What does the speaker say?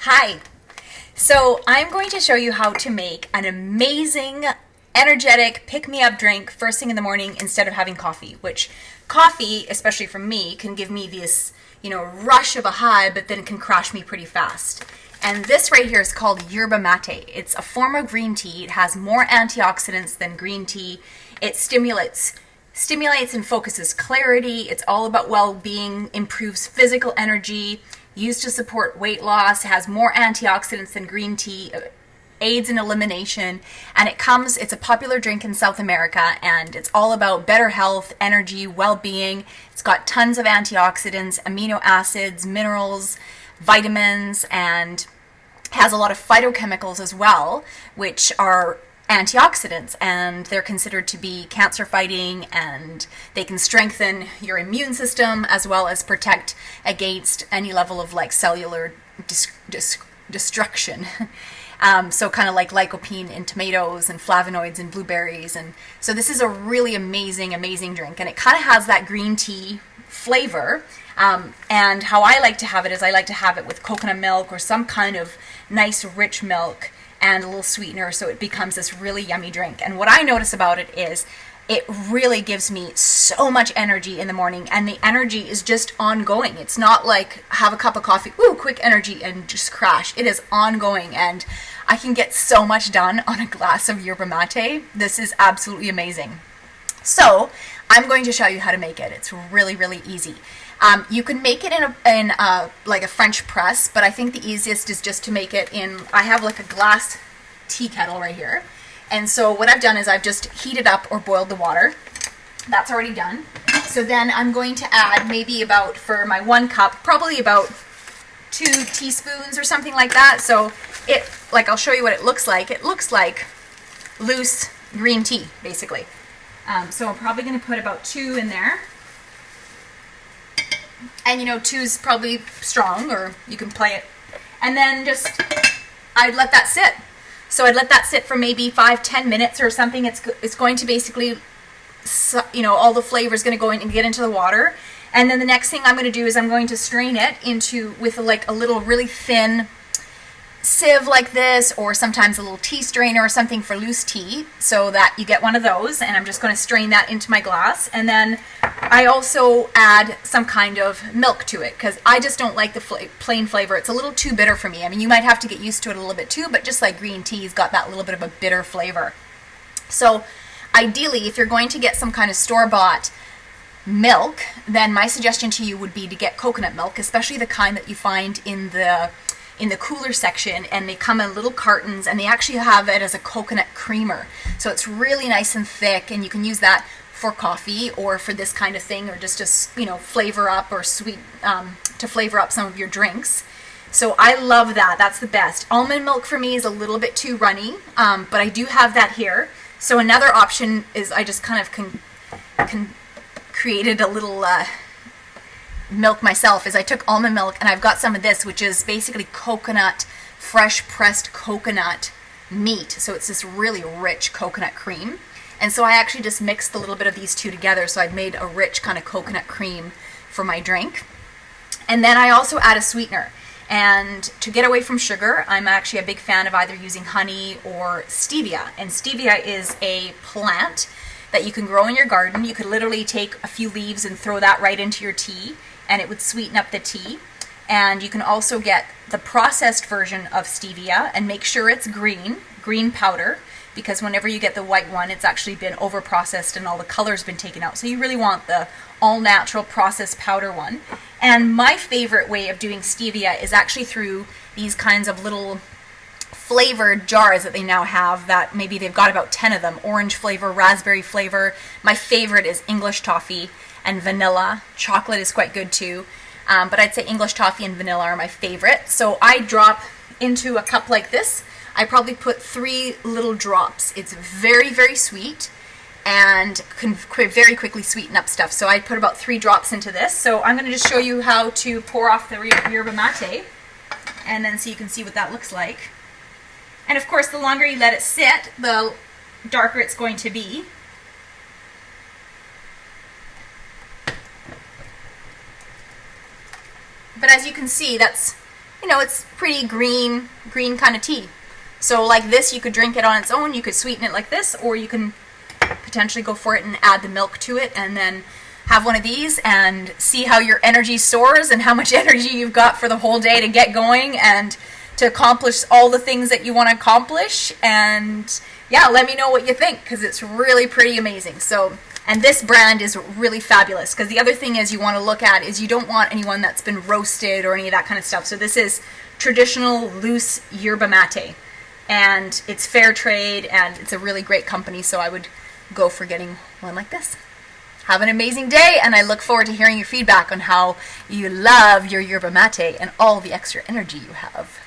Hi. So I'm going to show you how to make an amazing, energetic, pick-me-up drink first thing in the morning instead of having coffee, which coffee, especially for me, can give me this, rush of a high, but then it can crash me pretty fast. And this right here is called Yerba Mate. It's a form of green tea. It has more antioxidants than green tea. It stimulates and focuses clarity. It's all about well-being, improves physical energy, used to support weight loss, has more antioxidants than green tea, aids in elimination, and it's a popular drink in South America, and it's all about better health, energy, well-being. It's got tons of antioxidants, amino acids, minerals, vitamins, and has a lot of phytochemicals as well, which are antioxidants, and they're considered to be cancer fighting, and they can strengthen your immune system as well as protect against any level of cellular destruction. So kind of like lycopene in tomatoes and flavonoids in blueberries. And so this is a really amazing drink, and it kind of has that green tea flavor. And how I like to have it is I like to have it with coconut milk or some kind of nice rich milk and a little sweetener, so it becomes this really yummy drink. And what I notice about it is it really gives me so much energy in the morning, and the energy is just ongoing. It's not like have a cup of coffee, ooh, quick energy, and just crash. It is ongoing, and I can get so much done on a glass of yerba mate. This is absolutely amazing. So I'm going to show you how to make it. It's really easy. You can make it in a French press, but I think the easiest is just to make it in, I have like a glass tea kettle right here. And so what I've done is I've just heated up or boiled the water. That's already done. So then I'm going to add maybe about, for my 1 cup, probably about 2 teaspoons or something like that. So I'll show you what it looks like. It looks like loose green tea, basically. So I'm probably going to put about 2 in there. And 2 is probably strong, or you can play it. And then I'd let that sit. So I'd let that sit for maybe 5-10 minutes or something. It's going to basically, all the flavor is going to go in and get into the water. And then the next thing I'm going to do is I'm going to strain it with a little really thin sieve like this, or sometimes a little tea strainer or something for loose tea, so that you get one of those. And I'm just going to strain that into my glass. And then I also add some kind of milk to it, because I just don't like the plain flavor. It's a little too bitter for me. I mean, you might have to get used to it a little bit too, but just like green tea's got that little bit of a bitter flavor. So ideally, if you're going to get some kind of store-bought milk, then my suggestion to you would be to get coconut milk, especially the kind that you find in the cooler section, and they come in little cartons, and they actually have it as a coconut creamer. So it's really nice and thick, and you can use that for coffee or for this kind of thing, or just to flavor up or sweet to flavor up some of your drinks. So I love that. That's the best. Almond milk for me is a little bit too runny, but I do have that here. So another option is I just kind of created a little milk myself. Is I took almond milk, and I've got some of this, which is basically fresh pressed coconut meat. So it's this really rich coconut cream. And so I actually just mixed a little bit of these two together, so I've made a rich kind of coconut cream for my drink. And then I also add a sweetener. And to get away from sugar, I'm actually a big fan of either using honey or stevia. And stevia is a plant that you can grow in your garden. You could literally take a few leaves and throw that right into your tea, and it would sweeten up the tea. And you can also get the processed version of stevia, and make sure it's green powder, because whenever you get the white one, it's actually been over processed and all the color's been taken out. So you really want the all natural processed powder one. And my favorite way of doing stevia is actually through these kinds of little flavored jars that they now have, that maybe they've got about 10 of them. Orange flavor, raspberry flavor. My favorite is English toffee and vanilla. Chocolate is quite good too. But I'd say English toffee and vanilla are my favorite. So I drop into a cup like this. I probably put 3 little drops. It's very sweet and can very quickly sweeten up stuff. So I put about 3 drops into this. So I'm going to just show you how to pour off the yerba mate, and then so you can see what that looks like. And of course, the longer you let it sit, the darker it's going to be. But as you can see, that's it's pretty green kind of tea. So like this, you could drink it on its own, you could sweeten it like this, or you can potentially go for it and add the milk to it and then have one of these and see how your energy soars and how much energy you've got for the whole day to get going and to accomplish all the things that you want to accomplish. And yeah, let me know what you think, because it's really pretty amazing. So, and this brand is really fabulous, because the other thing is you want to look at is you don't want anyone that's been roasted or any of that kind of stuff. So this is traditional loose yerba mate, and it's fair trade, and it's a really great company, so I would go for getting one like this. Have an amazing day, and I look forward to hearing your feedback on how you love your yerba mate and all the extra energy you have.